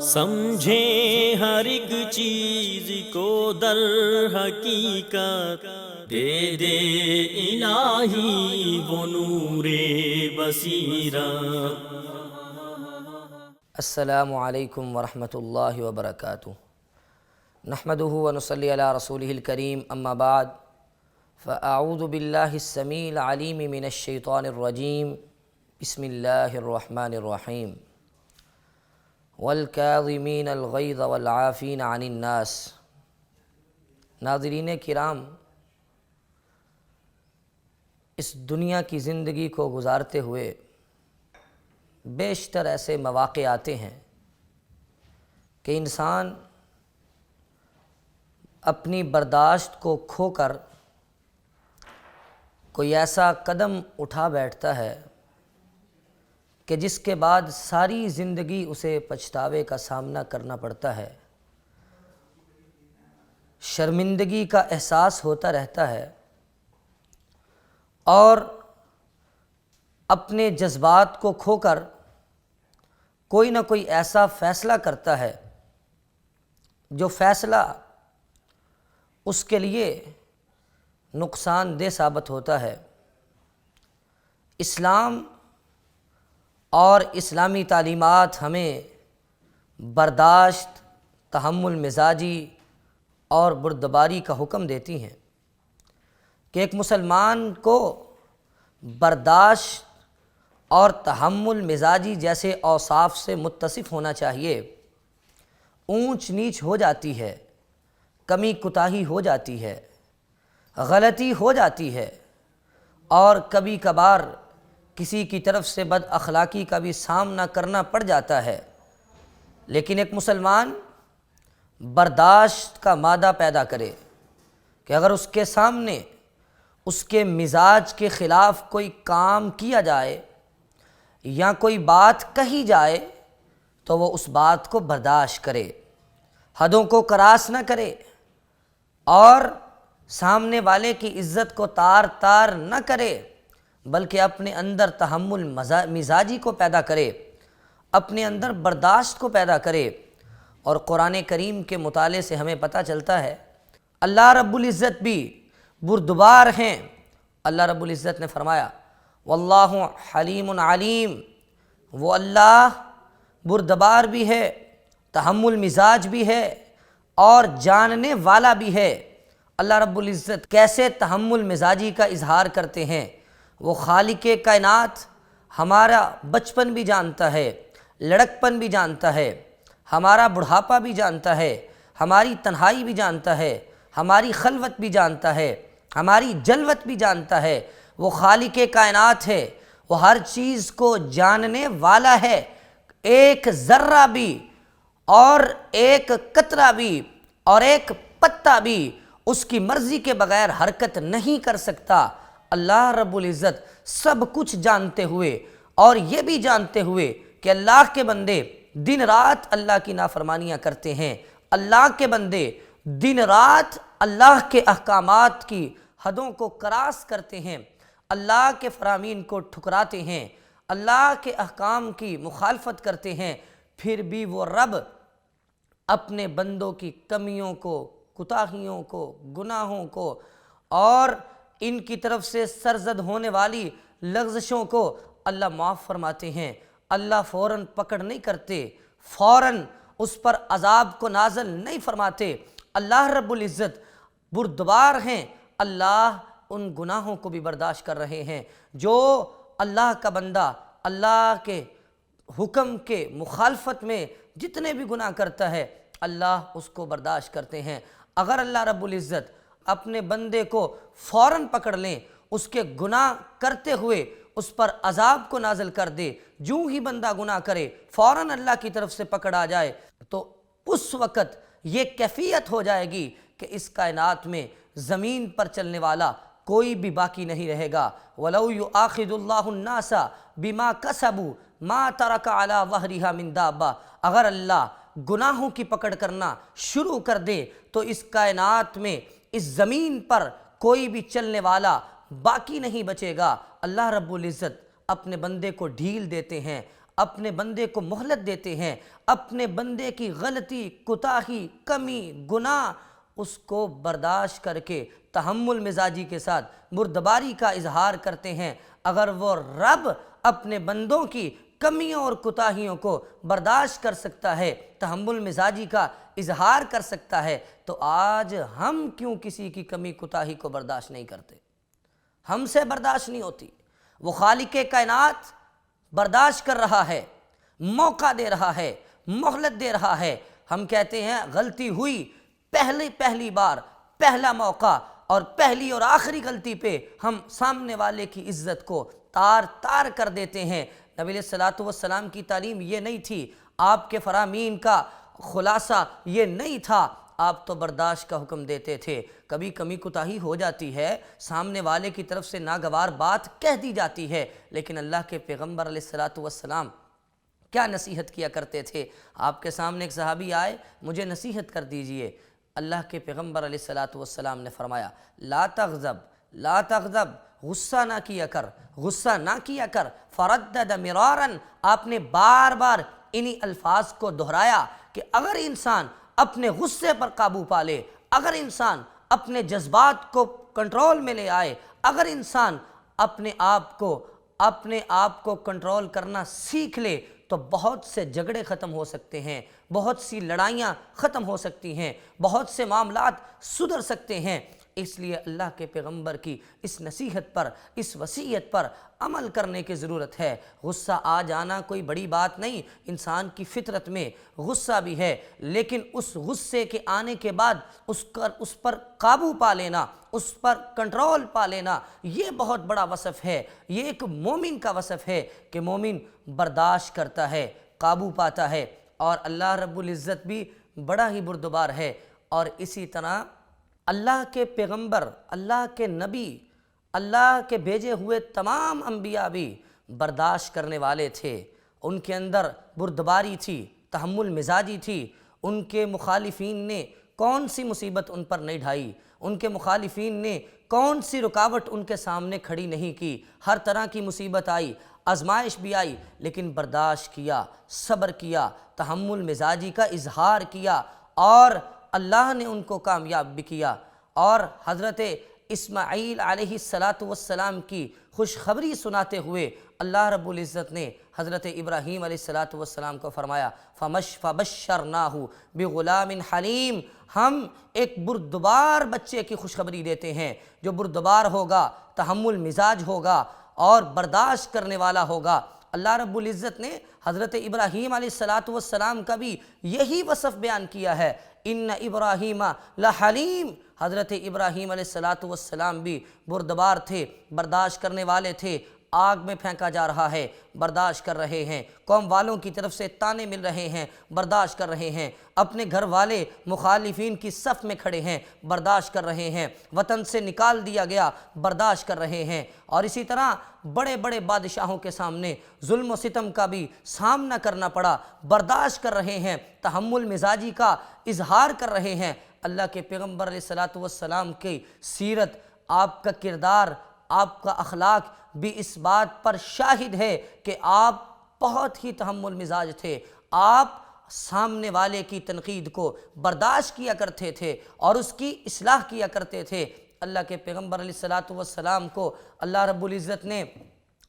سمجھیں ہر ایک چیز کو در حقیقت، دے دے الہی وہ نور بصیرت۔ السلام علیکم ورحمۃ اللہ وبرکاتہ۔ نحمدہ ونصلی علی رسولہ الکریم، اما بعد فاعوذ باللہ السمیع العلیم من الشیطان الرجیم، بسم اللہ الرحمن الرحیم۔ والکاظمین الغیظ والعافین عن الناس۔ ناظرین کرام، اس دنیا کی زندگی کو گزارتے ہوئے بیشتر ایسے مواقع آتے ہیں کہ انسان اپنی برداشت کو کھو کر کوئی ایسا قدم اٹھا بیٹھتا ہے کہ جس کے بعد ساری زندگی اسے پچھتاوے کا سامنا کرنا پڑتا ہے، شرمندگی کا احساس ہوتا رہتا ہے اور اپنے جذبات کو کھو کر کوئی نہ کوئی ایسا فیصلہ کرتا ہے جو فیصلہ اس کے لیے نقصان دہ ثابت ہوتا ہے۔ اسلام اور اسلامی تعلیمات ہمیں برداشت، تحمل مزاجی اور بردباری کا حکم دیتی ہیں کہ ایک مسلمان کو برداشت اور تحمل مزاجی جیسے اوصاف سے متصف ہونا چاہیے۔ اونچ نیچ ہو جاتی ہے، کمی کوتاہی ہو جاتی ہے، غلطی ہو جاتی ہے اور کبھی کبھار کسی کی طرف سے بد اخلاقی کا بھی سامنا کرنا پڑ جاتا ہے، لیکن ایک مسلمان برداشت کا مادہ پیدا کرے کہ اگر اس کے سامنے اس کے مزاج کے خلاف کوئی کام کیا جائے یا کوئی بات کہی جائے تو وہ اس بات کو برداشت کرے، حدوں کو کراس نہ کرے اور سامنے والے کی عزت کو تار تار نہ کرے، بلکہ اپنے اندر تحمل مزاجی کو پیدا کرے، اپنے اندر برداشت کو پیدا کرے۔ اور قرآن کریم کے مطالعے سے ہمیں پتہ چلتا ہے اللہ رب العزت بھی بردبار ہیں۔ اللہ رب العزت نے فرمایا واللہ حلیم علیم، وہ اللہ بردبار بھی ہے، تحمل مزاج بھی ہے اور جاننے والا بھی ہے۔ اللہ رب العزت کیسے تحمل مزاجی کا اظہار کرتے ہیں؟ وہ خالق کائنات ہمارا بچپن بھی جانتا ہے، لڑکپن بھی جانتا ہے، ہمارا بڑھاپا بھی جانتا ہے، ہماری تنہائی بھی جانتا ہے، ہماری خلوت بھی جانتا ہے، ہماری جلوت بھی جانتا ہے۔ وہ خالق کائنات ہے، وہ ہر چیز کو جاننے والا ہے۔ ایک ذرہ بھی اور ایک قطرہ بھی اور ایک پتا بھی اس کی مرضی کے بغیر حرکت نہیں کر سکتا۔ اللہ رب العزت سب کچھ جانتے ہوئے اور یہ بھی جانتے ہوئے کہ اللہ کے بندے دن رات اللہ کی نافرمانیاں کرتے ہیں، اللہ کے بندے دن رات اللہ کے احکامات کی حدوں کو کراس کرتے ہیں، اللہ کے فرامین کو ٹھکراتے ہیں، اللہ کے احکام کی مخالفت کرتے ہیں، پھر بھی وہ رب اپنے بندوں کی کمیوں کو، کوتاہیوں کو، گناہوں کو اور ان کی طرف سے سرزد ہونے والی لغزشوں کو اللہ معاف فرماتے ہیں۔ اللہ فوراً پکڑ نہیں کرتے، فوراً اس پر عذاب کو نازل نہیں فرماتے۔ اللہ رب العزت بردبار ہیں، اللہ ان گناہوں کو بھی برداشت کر رہے ہیں۔ جو اللہ کا بندہ اللہ کے حکم کے مخالفت میں جتنے بھی گناہ کرتا ہے اللہ اس کو برداشت کرتے ہیں۔ اگر اللہ رب العزت اپنے بندے کو فوراً پکڑ لیں، اس کے گناہ کرتے ہوئے اس پر عذاب کو نازل کر دے، جو ہی بندہ گناہ کرے فوراً اللہ کی طرف سے پکڑ آ جائے تو اس وقت یہ کیفیت ہو جائے گی کہ اس کائنات میں زمین پر چلنے والا کوئی بھی باقی نہیں رہے گا۔ وَلَوْ يُؤَاخِذُ اللَّهُ النَّاسَ بِمَا كَسَبُوا مَا تَرَكَ عَلَى ظَهْرِهَا مِن دَابَّةٍ۔ اگر اللہ گناہوں کی پکڑ کرنا شروع کر دے تو اس کائنات میں، اس زمین پر کوئی بھی چلنے والا باقی نہیں بچے گا۔ اللہ رب العزت اپنے بندے کو ڈھیل دیتے ہیں، اپنے بندے کو مہلت دیتے ہیں، اپنے بندے کی غلطی، کوتاہی، کمی، گناہ اس کو برداشت کر کے تحمل مزاجی کے ساتھ بردباری کا اظہار کرتے ہیں۔ اگر وہ رب اپنے بندوں کی کمیوں اور کوتاہیوں کو برداشت کر سکتا ہے، تحمل مزاجی کا اظہار کر سکتا ہے، تو آج ہم کیوں کسی کی کمی کوتاہی کو برداشت نہیں کرتے؟ ہم سے برداشت نہیں ہوتی۔ وہ خالق کائنات برداشت کر رہا ہے، موقع دے رہا ہے، مہلت دے رہا ہے۔ ہم کہتے ہیں غلطی ہوئی، پہلی بار، پہلا موقع اور پہلی اور آخری غلطی پہ ہم سامنے والے کی عزت کو تار تار کر دیتے ہیں۔ نبی علیہ الصلوۃ والسلام کی تعلیم یہ نہیں تھی، آپ کے فرامین کا خلاصہ یہ نہیں تھا۔ آپ تو برداشت کا حکم دیتے تھے۔ کبھی کمی کوتاہی ہو جاتی ہے، سامنے والے کی طرف سے ناگوار بات کہہ دی جاتی ہے، لیکن اللہ کے پیغمبر علیہ الصلوۃ والسلام کیا نصیحت کیا کرتے تھے؟ آپ کے سامنے ایک صحابی آئے، مجھے نصیحت کر دیجئے۔ اللہ کے پیغمبر علیہ الصلوۃ والسلام نے فرمایا لا تغضب، لا تغضب، غصہ نہ کیا کر، غصہ نہ کیا کر۔ فردد مراراً، آپ نے بار بار انہی الفاظ کو دہرایا کہ اگر انسان اپنے غصے پر قابو پا لے، اگر انسان اپنے جذبات کو کنٹرول میں لے آئے، اگر انسان اپنے آپ کو کنٹرول کرنا سیکھ لے، تو بہت سے جھگڑے ختم ہو سکتے ہیں، بہت سی لڑائیاں ختم ہو سکتی ہیں، بہت سے معاملات سدھر سکتے ہیں۔ اس لیے اللہ کے پیغمبر کی اس نصیحت پر، اس وصیت پر عمل کرنے کی ضرورت ہے۔ غصہ آ جانا کوئی بڑی بات نہیں، انسان کی فطرت میں غصہ بھی ہے، لیکن اس غصے کے آنے کے بعد اس پر قابو پا لینا، اس پر کنٹرول پا لینا، یہ بہت بڑا وصف ہے۔ یہ ایک مومن کا وصف ہے کہ مومن برداشت کرتا ہے، قابو پاتا ہے، اور اللہ رب العزت بھی بڑا ہی بردبار ہے۔ اور اسی طرح اللہ کے پیغمبر، اللہ کے نبی، اللہ کے بھیجے ہوئے تمام انبیاء بھی برداشت کرنے والے تھے۔ ان کے اندر بردباری تھی، تحمل مزاجی تھی۔ ان کے مخالفین نے کون سی مصیبت ان پر نہیں ڈھائی، ان کے مخالفین نے کون سی رکاوٹ ان کے سامنے کھڑی نہیں کی۔ ہر طرح کی مصیبت آئی، آزمائش بھی آئی، لیکن برداشت کیا، صبر کیا، تحمل مزاجی کا اظہار کیا، اور اللہ نے ان کو کامیاب بھی کیا۔ اور حضرت اسماعیل علیہ السلام کی خوشخبری سناتے ہوئے اللہ رب العزت نے حضرت ابراہیم علیہ السلام کو فرمایا فبشرناہ بغلام حلیم، ہم ایک بردبار بچے کی خوشخبری دیتے ہیں، جو بردبار ہوگا، تحمل مزاج ہوگا اور برداشت کرنے والا ہوگا۔ اللہ رب العزت نے حضرت ابراہیم علیہ السلام کا بھی یہی وصف بیان کیا ہے، ان ابراہیم لحلیم، حضرت ابراہیم علیہ السلام بھی بردبار تھے، برداشت کرنے والے تھے۔ آگ میں پھینکا جا رہا ہے، برداشت کر رہے ہیں، قوم والوں کی طرف سے تانے مل رہے ہیں، برداشت کر رہے ہیں، اپنے گھر والے مخالفین کی صف میں کھڑے ہیں، برداشت کر رہے ہیں، وطن سے نکال دیا گیا، برداشت کر رہے ہیں، اور اسی طرح بڑے بڑے بادشاہوں کے سامنے ظلم و ستم کا بھی سامنا کرنا پڑا، برداشت کر رہے ہیں، تحمل مزاجی کا اظہار کر رہے ہیں۔ اللہ کے پیغمبر علیہ السلام کی سیرت، آپ کا کردار، آپ کا اخلاق بھی اس بات پر شاہد ہے کہ آپ بہت ہی تحمل مزاج تھے۔ آپ سامنے والے کی تنقید کو برداشت کیا کرتے تھے اور اس کی اصلاح کیا کرتے تھے۔ اللہ کے پیغمبر علیہ السلام کو اللہ رب العزت نے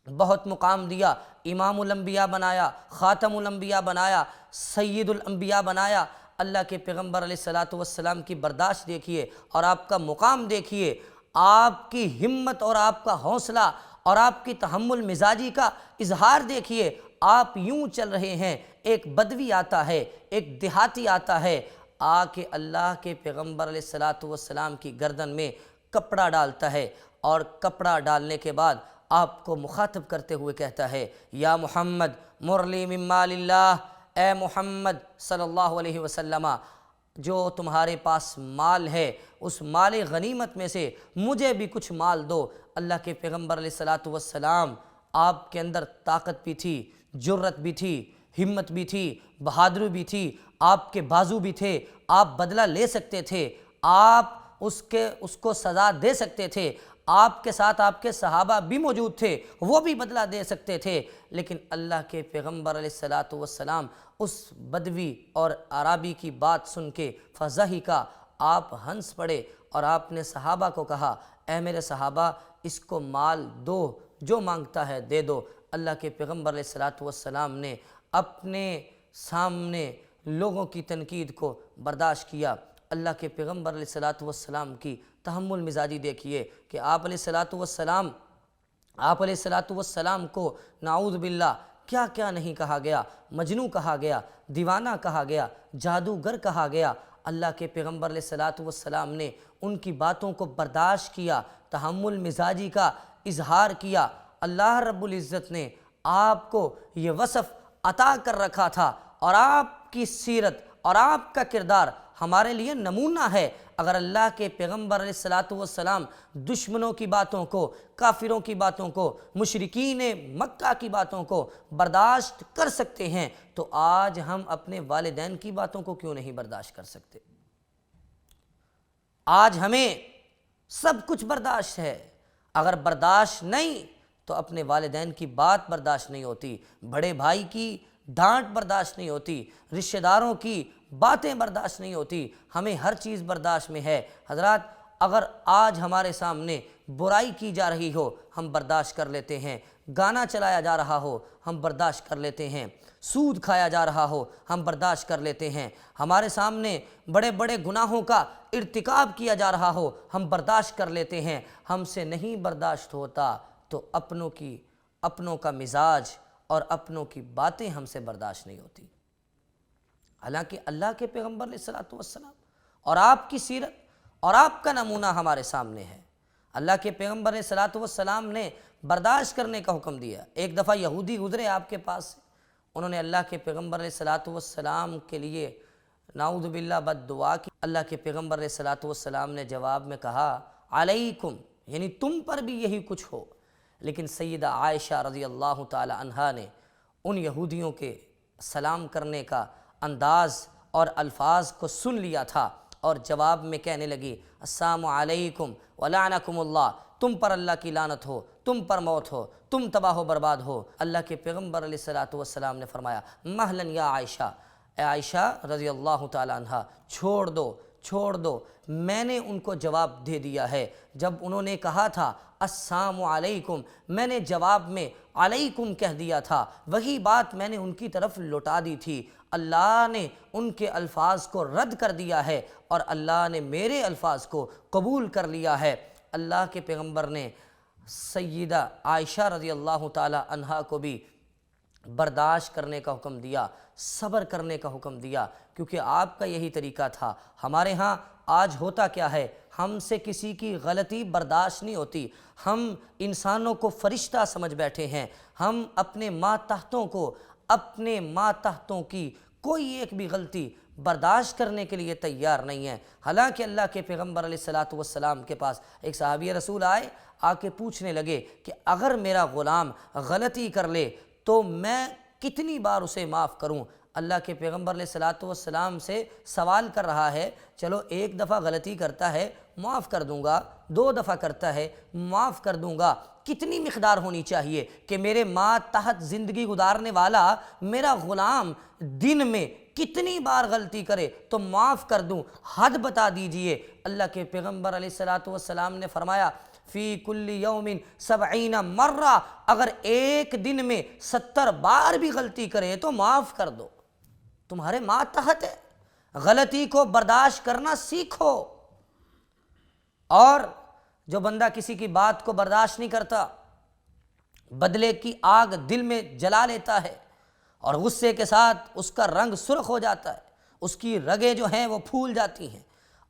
بہت مقام دیا، امام الانبیاء بنایا، خاتم الانبیاء بنایا، سید الانبیاء بنایا۔ اللہ کے پیغمبر علیہ السلام کی برداشت دیکھیے اور آپ کا مقام دیکھیے، آپ کی ہمت اور آپ کا حوصلہ اور آپ کی تحمل مزاجی کا اظہار دیکھیے۔ آپ یوں چل رہے ہیں، ایک بدوی آتا ہے، ایک دیہاتی آتا ہے، آ کے اللہ کے پیغمبر علیہ السلام کی گردن میں کپڑا ڈالتا ہے، اور کپڑا ڈالنے کے بعد آپ کو مخاطب کرتے ہوئے کہتا ہے یا محمد مرلی من مال اللہ، اے محمد صلی اللہ علیہ وسلم، جو تمہارے پاس مال ہے اس مال غنیمت میں سے مجھے بھی کچھ مال دو۔ اللہ کے پیغمبر علیہ السلام، آپ کے اندر طاقت بھی تھی، جرت بھی تھی، ہمت بھی تھی، بہادری بھی تھی، آپ کے بازو بھی تھے، آپ بدلہ لے سکتے تھے، آپ اس کو سزا دے سکتے تھے، آپ کے ساتھ آپ کے صحابہ بھی موجود تھے، وہ بھی بدلہ دے سکتے تھے، لیکن اللہ کے پیغمبر علیہ الصلاۃ والسلام اس بدوی اور عرابی کی بات سن کے فضحکا، آپ ہنس پڑے اور آپ نے صحابہ کو کہا اے میرے صحابہ اس کو مال دو، جو مانگتا ہے دے دو۔ اللہ کے پیغمبر علیہ الصلاۃ والسلام نے اپنے سامنے لوگوں کی تنقید کو برداشت کیا۔ اللہ کے پیغمبر علیہ الصلاۃ والسلام کی تحمل مزاجی دیکھیے کہ آپ علیہ الصلاۃ والسلام کو نعوذ باللہ کیا کیا نہیں کہا گیا، مجنوں کہا گیا، دیوانہ کہا گیا، جادوگر کہا گیا۔ اللہ کے پیغمبر علیہ الصلاۃ والسلام نے ان کی باتوں کو برداشت کیا، تحمل مزاجی کا اظہار کیا۔ اللہ رب العزت نے آپ کو یہ وصف عطا کر رکھا تھا، اور آپ کی سیرت اور آپ کا کردار ہمارے لیے نمونہ ہے۔ اگر اللہ کے پیغمبر علیہ الصلاۃ والسلام دشمنوں کی باتوں کو، کافروں کی باتوں کو، مشرکین مکہ کی باتوں کو برداشت کر سکتے ہیں تو آج ہم اپنے والدین کی باتوں کو کیوں نہیں برداشت کر سکتے؟ آج ہمیں سب کچھ برداشت ہے، اگر برداشت نہیں تو اپنے والدین کی بات برداشت نہیں ہوتی، بڑے بھائی کی ڈانٹ برداشت نہیں ہوتی، رشتہ داروں کی باتیں برداشت نہیں ہوتی، ہمیں ہر چیز برداشت میں ہے۔ حضرات اگر آج ہمارے سامنے برائی کی جا رہی ہو ہم برداشت کر لیتے ہیں، گانا چلایا جا رہا ہو ہم برداشت کر لیتے ہیں، سود کھایا جا رہا ہو ہم برداشت کر لیتے ہیں، ہمارے سامنے بڑے بڑے گناہوں کا ارتکاب کیا جا رہا ہو ہم برداشت کر لیتے ہیں۔ ہم سے نہیں برداشت ہوتا تو اپنوں کا مزاج اور اپنوں کی باتیں ہم سے برداشت نہیں ہوتی۔ حالانکہ اللہ کے پیغمبر علیہ الصلاۃ والسلام اور آپ کی سیرت اور آپ کا نمونہ ہمارے سامنے ہے۔ اللہ کے پیغمبر علیہ الصلاۃ والسلام نے برداشت کرنے کا حکم دیا۔ ایک دفعہ یہودی گزرے آپ کے پاس سے، انہوں نے اللہ کے پیغمبر علیہ الصلاۃ والسلام کے لیے نعوذ باللہ بد دعا کی۔ اللہ کے پیغمبر علیہ الصلاۃ والسلام نے جواب میں کہا علیکم، یعنی تم پر بھی یہی کچھ ہو۔ لیکن سیدہ عائشہ رضی اللہ تعالی عنہا نے ان یہودیوں کے سلام کرنے کا انداز اور الفاظ کو سن لیا تھا اور جواب میں کہنے لگی السلام علیکم ولعنکم اللہ، تم پر اللہ کی لعنت ہو، تم پر موت ہو، تم تباہ و برباد ہو۔ اللہ کے پیغمبر علیہ الصلاۃ والسلام نے فرمایا مہلا یا عائشہ، اے عائشہ رضی اللہ تعالی عنہا چھوڑ دو، میں نے ان کو جواب دے دیا ہے۔ جب انہوں نے کہا تھا السلام علیکم، میں نے جواب میں علیکم کہہ دیا تھا، وہی بات میں نے ان کی طرف لوٹا دی تھی۔ اللہ نے ان کے الفاظ کو رد کر دیا ہے اور اللہ نے میرے الفاظ کو قبول کر لیا ہے۔ اللہ کے پیغمبر نے سیدہ عائشہ رضی اللہ تعالی عنہا کو بھی برداشت کرنے کا حکم دیا، صبر کرنے کا حکم دیا، کیونکہ آپ کا یہی طریقہ تھا۔ ہمارے ہاں آج ہوتا کیا ہے، ہم سے کسی کی غلطی برداشت نہیں ہوتی، ہم انسانوں کو فرشتہ سمجھ بیٹھے ہیں، ہم اپنے ماتحتوں کی کوئی ایک بھی غلطی برداشت کرنے کے لیے تیار نہیں ہے۔ حالانکہ اللہ کے پیغمبر علیہ الصلاۃ والسلام کے پاس ایک صحابی رسول آئے، آ کے پوچھنے لگے کہ اگر میرا غلام غلطی کر لے تو میں کتنی بار اسے معاف کروں؟ اللہ کے پیغمبر علیہ الصلاۃ والسلام سے سوال کر رہا ہے، چلو ایک دفعہ غلطی کرتا ہے معاف کر دوں گا، 2 دفعہ کرتا ہے معاف کر دوں گا، کتنی مقدار ہونی چاہیے کہ میرے ماتحت زندگی گزارنے والا میرا غلام دن میں کتنی بار غلطی کرے تو معاف کر دوں؟ حد بتا دیجئے۔ اللہ کے پیغمبر علیہ الصلاۃ والسلام نے فرمایا فی کل یوم 70 مرہ، اگر ایک دن میں 70 بار بھی غلطی کرے تو معاف کر دو۔ تمہارے ماتحت ہے، غلطی کو برداشت کرنا سیکھو۔ اور جو بندہ کسی کی بات کو برداشت نہیں کرتا، بدلے کی آگ دل میں جلا لیتا ہے اور غصے کے ساتھ اس کا رنگ سرخ ہو جاتا ہے، اس کی رگیں جو ہیں وہ پھول جاتی ہیں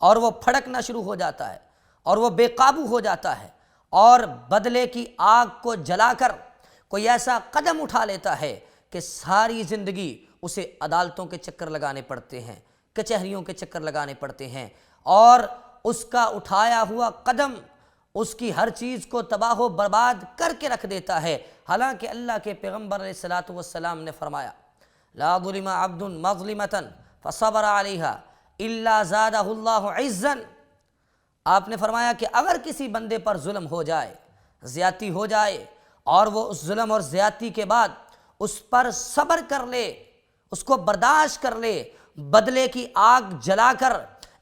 اور وہ پھڑکنا شروع ہو جاتا ہے اور وہ بے قابو ہو جاتا ہے، اور بدلے کی آگ کو جلا کر کوئی ایسا قدم اٹھا لیتا ہے کہ ساری زندگی اسے عدالتوں کے چکر لگانے پڑتے ہیں، کچہریوں کے چکر لگانے پڑتے ہیں، اور اس کا اٹھایا ہوا قدم اس کی ہر چیز کو تباہ و برباد کر کے رکھ دیتا ہے۔ حالانکہ اللہ کے پیغمبر علیہ الصلاۃ والسلام نے فرمایا لا ظلم عبد مظلمة فصبر علیہا الا زادہ اللہ عزا، آپ نے فرمایا کہ اگر کسی بندے پر ظلم ہو جائے، زیادتی ہو جائے، اور وہ اس ظلم اور زیادتی کے بعد اس پر صبر کر لے، اس کو برداشت کر لے، بدلے کی آگ جلا کر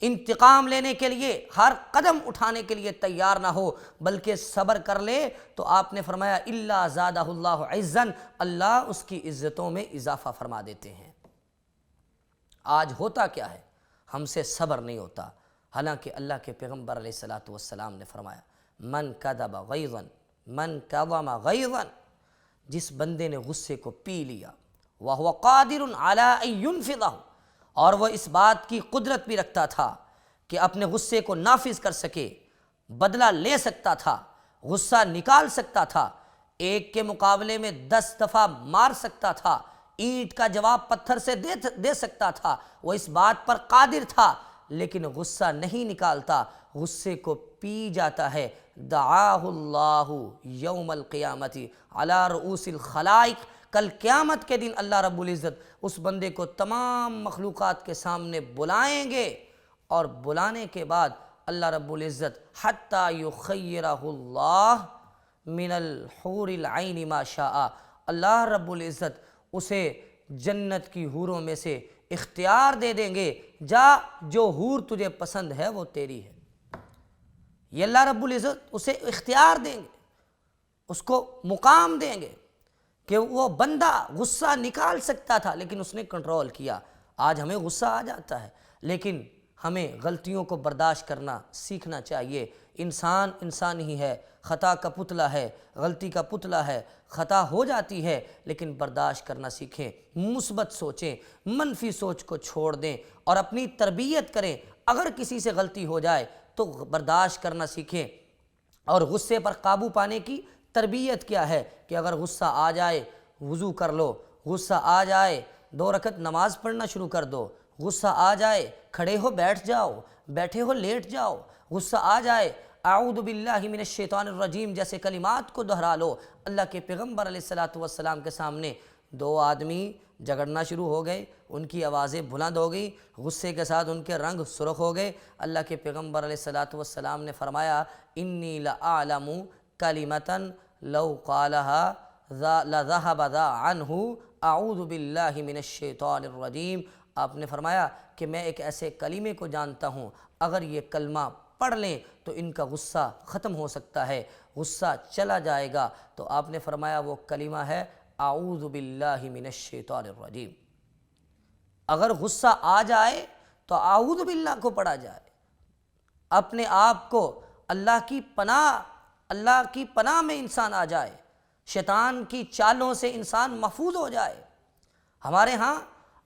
انتقام لینے کے لیے ہر قدم اٹھانے کے لیے تیار نہ ہو بلکہ صبر کر لے، تو آپ نے فرمایا الا زادہ اللہ عزا، اللہ اس کی عزتوں میں اضافہ فرما دیتے ہیں۔ آج ہوتا کیا ہے؟ ہم سے صبر نہیں ہوتا، حالانکہ اللہ کے پیغمبر علیہ الصلوۃ والسلام نے فرمایا من کذب غیظا من کظم غیظا، جس بندے نے غصے کو پی لیا وَهُوَ قَادِرٌ عَلَىٰ أَن يُنْفِضَهُ، اور وہ اس بات کی قدرت بھی رکھتا تھا کہ اپنے غصے کو نافذ کر سکے، بدلہ لے سکتا تھا، غصہ نکال سکتا تھا، ایک کے مقابلے میں 10 دفعہ مار سکتا تھا، اینٹ کا جواب پتھر سے دے سکتا تھا، وہ اس بات پر قادر تھا، لیکن غصہ نہیں نکالتا، غصے کو پی جاتا ہے۔ دعاہ اللہ یوم القیامت علی رؤوس الخلائق، کل قیامت کے دن اللہ رب العزت اس بندے کو تمام مخلوقات کے سامنے بلائیں گے، اور بلانے کے بعد اللہ رب العزت حتی یخیرہ اللہ من الحور العین ما شاء، اللہ رب العزت اسے جنت کی حوروں میں سے اختیار دے دیں گے، جا جو حور تجھے پسند ہے وہ تیری ہے۔ یہ اللہ رب العزت اسے اختیار دیں گے، اس کو مقام دیں گے کہ وہ بندہ غصہ نکال سکتا تھا لیکن اس نے کنٹرول کیا۔ آج ہمیں غصہ آ جاتا ہے، لیکن ہمیں غلطیوں کو برداشت کرنا سیکھنا چاہیے۔ انسان ہی ہے، خطا کا پتلا ہے، غلطی کا پتلا ہے، خطا ہو جاتی ہے، لیکن برداشت کرنا سیکھیں، مثبت سوچیں، منفی سوچ کو چھوڑ دیں اور اپنی تربیت کریں۔ اگر کسی سے غلطی ہو جائے تو برداشت کرنا سیکھیں، اور غصے پر قابو پانے کی تربیت کیا ہے کہ اگر غصہ آ جائے وضو کر لو، غصہ آ جائے 2 رکعت نماز پڑھنا شروع کر دو، غصہ آ جائے کھڑے ہو بیٹھ جاؤ، بیٹھے ہو لیٹ جاؤ، غصہ آ جائے اعوذ باللہ من الشیطان الرجیم جیسے کلمات کو دہرا لو۔ اللہ کے پیغمبر علیہ الصلوۃ والسلام کے سامنے 2 آدمی جھگڑنا شروع ہو گئے، ان کی آوازیں بلند ہو گئی، غصے کے ساتھ ان کے رنگ سرخ ہو گئے۔ اللہ کے پیغمبر علیہ الصلوۃ والسلام نے فرمایا انی لأعلم کلمۃ لو قالها لذهب ذا عنہ اعوذ باللہ من الشیطان الرجیم، آپ نے فرمایا کہ میں ایک ایسے کلمے کو جانتا ہوں اگر یہ کلمہ پڑھ لیں تو ان کا غصہ ختم ہو سکتا ہے، غصہ چلا جائے گا۔ تو آپ نے فرمایا وہ کلمہ ہے اعوذ باللہ من الشیطان الرجیم۔ اگر غصہ آ جائے تو اعوذ باللہ کو پڑھا جائے، اپنے آپ کو اللہ کی پناہ میں انسان آ جائے، شیطان کی چالوں سے انسان محفوظ ہو جائے۔ ہمارے ہاں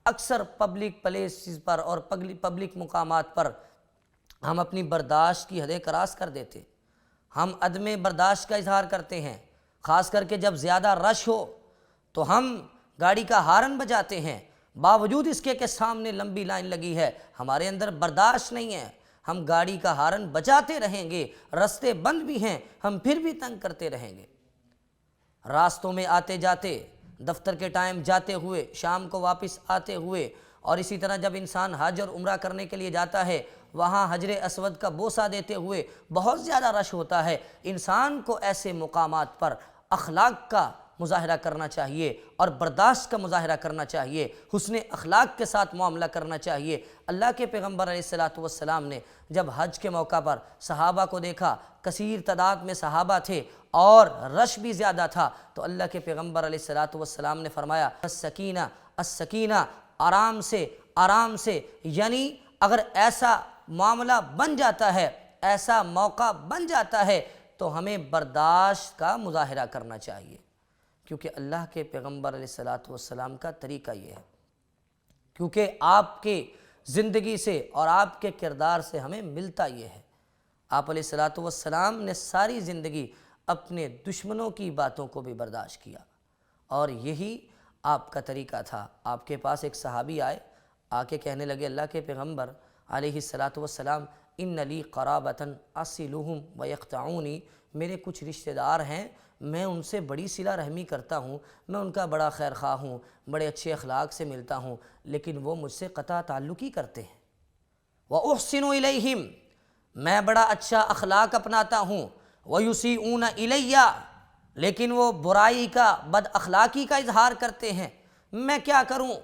اکثر پبلک پلیسز پر اور پبلک مقامات پر ہم اپنی برداشت کی حدیں کراس کر دیتے، ہم عدم برداشت کا اظہار کرتے ہیں، خاص کر کے جب زیادہ رش ہو تو ہم گاڑی کا ہارن بجاتے ہیں، باوجود اس کے سامنے لمبی لائن لگی ہے، ہمارے اندر برداشت نہیں ہے، ہم گاڑی کا ہارن بجاتے رہیں گے، رستے بند بھی ہیں ہم پھر بھی تنگ کرتے رہیں گے۔ راستوں میں آتے جاتے، دفتر کے ٹائم جاتے ہوئے، شام کو واپس آتے ہوئے، اور اسی طرح جب انسان حج اور عمرہ کرنے کے لیے جاتا ہے وہاں حجر اسود کا بوسہ دیتے ہوئے بہت زیادہ رش ہوتا ہے۔ انسان کو ایسے مقامات پر اخلاق کا مظاہرہ کرنا چاہیے اور برداشت کا مظاہرہ کرنا چاہیے، حسن اخلاق کے ساتھ معاملہ کرنا چاہیے۔ اللہ کے پیغمبر علیہ الصلوۃ والسلام نے جب حج کے موقع پر صحابہ کو دیکھا، کثیر تعداد میں صحابہ تھے اور رش بھی زیادہ تھا، تو اللہ کے پیغمبر علیہ الصلوۃ والسلام نے فرمایا السکینہ السکینہ، آرام سے، یعنی اگر ایسا معاملہ بن جاتا ہے، ایسا موقع بن جاتا ہے تو ہمیں برداشت کا مظاہرہ کرنا چاہیے، کیونکہ اللہ کے پیغمبر علیہ الصلوۃ والسلام کا طریقہ یہ ہے، کیونکہ آپ کے زندگی سے اور آپ کے کردار سے ہمیں ملتا یہ ہے۔ آپ علیہ الصلوۃ والسلام نے ساری زندگی اپنے دشمنوں کی باتوں کو بھی برداشت کیا، اور یہی آپ کا طریقہ تھا۔ آپ کے پاس ایک صحابی آئے، آ کے کہنے لگے اللہ کے پیغمبر علیہ الصلوۃ والسلام ان لی قرابۃ اصلھم ویقطعونی، میرے کچھ رشتہ دار ہیں، میں ان سے بڑی صلہ رحمی کرتا ہوں، میں ان کا بڑا خیر خواہ ہوں، بڑے اچھے اخلاق سے ملتا ہوں، لیکن وہ مجھ سے قطع تعلقی کرتے ہیں۔ وَأُحْسِنُ إِلَيْهِمْ، میں بڑا اچھا اخلاق اپناتا ہوں، وَيُسِيئُونَ إِلَيَّ، لیکن وہ برائی کا، بد اخلاقی کا اظہار کرتے ہیں، میں کیا کروں؟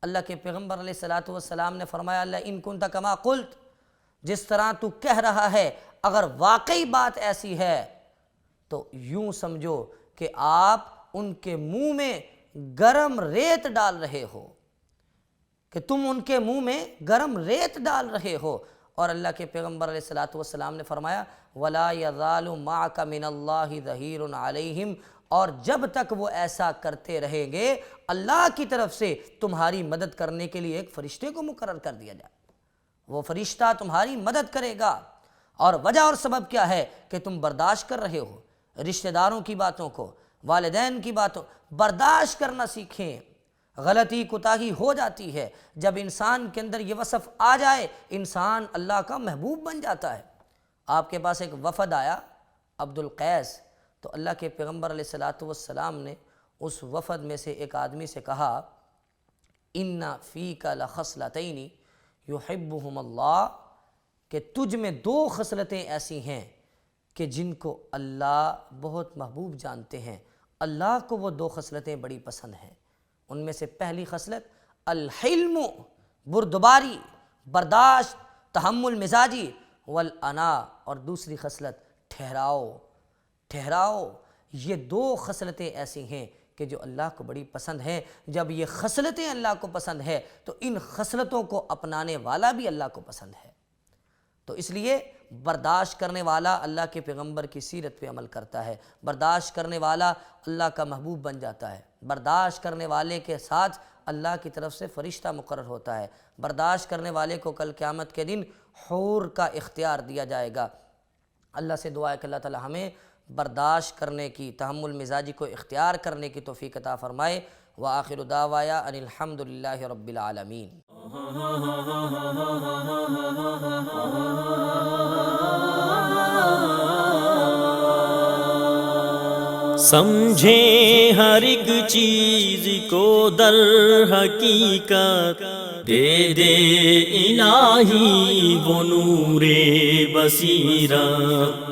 اللہ کے پیغمبر علیہ الصلوۃ والسلام نے فرمایا لَإِن كُنْتَ كَمَا قُلْتَ، جس طرح تو کہہ رہا ہے اگر واقعی بات ایسی ہے تو یوں سمجھو کہ آپ ان کے منہ میں گرم ریت ڈال رہے ہو، کہ تم ان کے منہ میں گرم ریت ڈال رہے ہو۔ اور اللہ کے پیغمبر علیہ الصلوۃ والسلام نے فرمایا وَلَا يَزَالُ مَعَكَ مِنَ اللَّهِ ظَهِيرٌ عَلَيْهِمْ، اور جب تک وہ ایسا کرتے رہیں گے اللہ کی طرف سے تمہاری مدد کرنے کے لیے ایک فرشتے کو مقرر کر دیا جائے، وہ فرشتہ تمہاری مدد کرے گا۔ اور وجہ اور سبب کیا ہے کہ تم برداشت کر رہے ہو رشتہ داروں کی باتوں کو، والدین کی باتوں، برداشت کرنا سیکھیں۔ غلطی کوتاہی ہو جاتی ہے، جب انسان کے اندر یہ وصف آ جائے انسان اللہ کا محبوب بن جاتا ہے۔ آپ کے پاس ایک وفد آیا عبد القیس، تو اللہ کے پیغمبر علیہ الصلوۃ والسلام نے اس وفد میں سے ایک آدمی سے کہا ان فیک لخصلتین یحبہم اللہ، کہ تجھ میں دو خصلتیں ایسی ہیں کہ جن کو اللہ بہت محبوب جانتے ہیں، اللہ کو وہ دو خصلتیں بڑی پسند ہیں۔ ان میں سے پہلی خصلت الحلم، بردباری، برداشت، تحمل مزاجی، والانا، اور دوسری خصلت ٹھہراؤ۔ یہ دو خصلتیں ایسی ہیں کہ جو اللہ کو بڑی پسند ہیں۔ جب یہ خصلتیں اللہ کو پسند ہے تو ان خصلتوں کو اپنانے والا بھی اللہ کو پسند ہے۔ تو اس لیے برداشت کرنے والا اللہ کے پیغمبر کی سیرت پہ عمل کرتا ہے، برداشت کرنے والا اللہ کا محبوب بن جاتا ہے، برداشت کرنے والے کے ساتھ اللہ کی طرف سے فرشتہ مقرر ہوتا ہے، برداشت کرنے والے کو کل قیامت کے دن حور کا اختیار دیا جائے گا۔ اللہ سے دعا ہے کہ اللہ تعالی ہمیں برداشت کرنے کی، تحمل مزاجی کو اختیار کرنے کی توفیق عطا فرمائے۔ وآخر دعوایا ان الحمد للہ رب العالمین۔ سمجھیں ہر ایک چیز کو در حقیقت، دے دے الہی وہ نور بصیرت۔